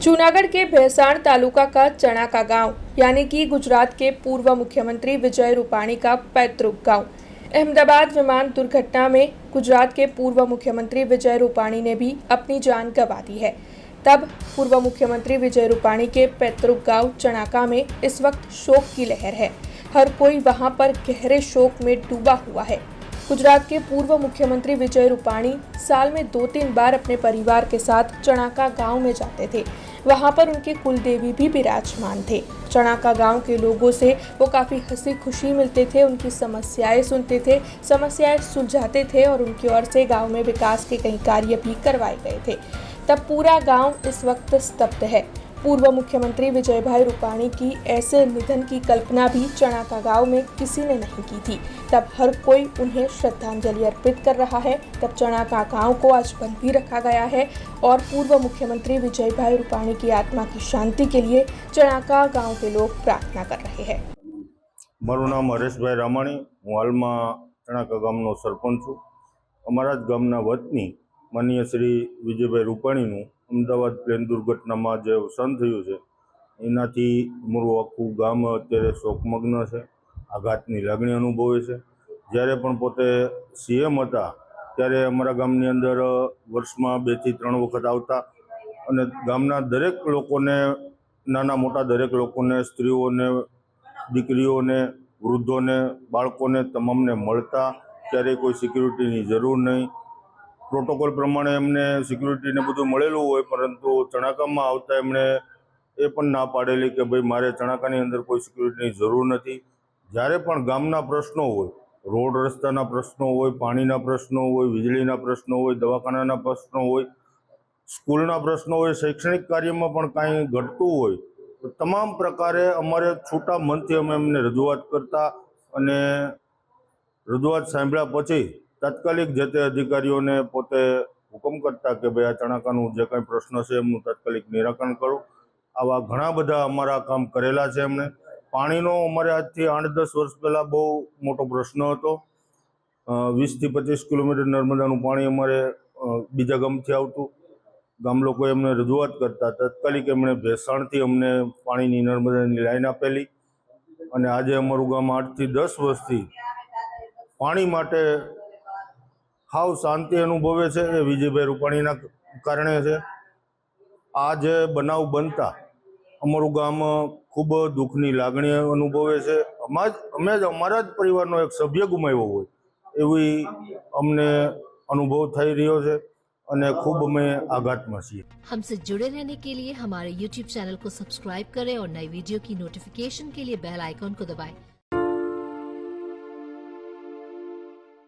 जूनागढ़ के भैंसाण तालुका का चना का गांव यानी कि गुजरात के पूर्व मुख्यमंत्री विजय रूपाणी का पैतृक गांव। अहमदाबाद विमान दुर्घटना में गुजरात के पूर्व मुख्यमंत्री विजय रूपाणी ने भी अपनी जान गंवा दी है। तब पूर्व मुख्यमंत्री विजय रूपाणी के पैतृक गांव चनाका में इस वक्त शोक की लहर है। हर कोई वहां पर गहरे शोक में डूबा हुआ है। गुजरात के पूर्व मुख्यमंत्री विजय रूपाणी साल में 2-3 बार अपने परिवार के साथ चनाका गांव में जाते थे। वहां पर उनके कुलदेवी भी विराजमान थे। चनाका गांव के लोगों से वो काफ़ी हंसी खुशी मिलते थे, उनकी समस्याएं सुनते थे, समस्याएं सुलझाते थे और उनकी ओर से गांव में विकास के कई कार्य भी करवाए गए थे। तब पूरा गांव इस वक्त स्तब्ध है। पूर्व मुख्यमंत्री विजय भाई रूपाणी की ऐसे निधन की कल्पना भी चनाका गांव में किसी ने नहीं की थी। तब हर कोई उन्हें श्रद्धांजलि अर्पित कर रहा है। तब चनाका गांव को आज बंद भी रखा गया है और पूर्व मुख्यमंत्री विजय भाई रूपाणी की आत्मा की शांति के लिए चनाका गांव के लोग प्रार्थना कर रहे हैं। मारू नाम हरेश भाई रामाणी, हूँ हाल में चनाका गामनो सरपंच छूँ। अमरा ज गामना वतनी माननीय श्री विजयभाई रूपाणीનું અમદાવાદ પ્લેન દુર્ઘટનામાં જે અવસાન થયું છે એનાથી અમારું આખું ગામ અત્યારે શોકમગ્ન છે, આઘાતની લાગણી અનુભવે છે। જ્યારે પણ પોતે સીએમ હતા ત્યારે અમારા ગામની અંદર વર્ષમાં 2 થી 3 વખત આવતા અને ગામના દરેક લોકોને, નાના મોટા દરેક લોકોને, સ્ત્રીઓને, દીકરીઓને, વૃદ્ધોને, બાળકોને તમામને મળતા। ક્યારેય કોઈ સિક્યુરિટીની જરૂર નહીં, પ્રોટોકોલ પ્રમાણે એમને સિક્યુરિટીને બધું મળેલું હોય, પરંતુ ચણાકામાં આવતા એમણે એ પણ ના પાડેલી કે ભાઈ મારે ચણાકાની અંદર કોઈ સિક્યુરિટીની જરૂર નથી। જ્યારે પણ ગામના પ્રશ્નો હોય, રોડ રસ્તાના પ્રશ્નો હોય, પાણીના પ્રશ્નો હોય, વીજળીના પ્રશ્નો હોય, દવાખાનાના પ્રશ્નો હોય, સ્કૂલના પ્રશ્નો હોય, શૈક્ષણિક કાર્યમાં પણ કાંઈ ઘટતું હોય તો તમામ પ્રકારે અમારે છૂટા મનથી અમે એમને રજૂઆત કરતા અને રજૂઆત સાંભળ્યા પછી તાત્કાલિક જે તે અધિકારીઓને પોતે હુકમ કરતા કે ભાઈ આ ચણાકાનું જે કંઈ પ્રશ્ન છે એમનું તાત્કાલિક નિરાકરણ કરો। આવા ઘણા બધા અમારા કામ કરેલા છે એમણે। પાણીનો અમારે આજથી 8-10 વર્ષ પહેલાં બહુ મોટો પ્રશ્ન હતો। 20 થી 25 કિલોમીટર નર્મદાનું પાણી અમારે બીજા ગામથી આવતું। ગામ લોકોએ એમને રજૂઆત કરતા તાત્કાલિક એમણે ભેસાણથી અમને પાણીની નર્મદાની લાઈન આપેલી અને આજે અમારું ગામ 8 થી 10 વર્ષથી પાણી માટે હાવ શાંતિ અનુભવે છે। એ વિજયભાઈ રૂપાણીના કારણે છે। આ જે બનાવ બનતા અમારું ગામ ખૂબ દુઃખની લાગણી અનુભવે છે। અમે જ અમારા જ પરિવારનો એક સભ્ય ગુમાવ્યો હોય એવી અમને અનુભવ થઈ રહ્યો છે અને ખૂબ અમે આઘાતમાં છીએ। हमसे जुड़े रहने के लिए हमारे YouTube चैनल को सब्सक्राइब करें और नई वीडियो की नोटिफिकेशन के लिए बेल आइकॉन को दबाएं।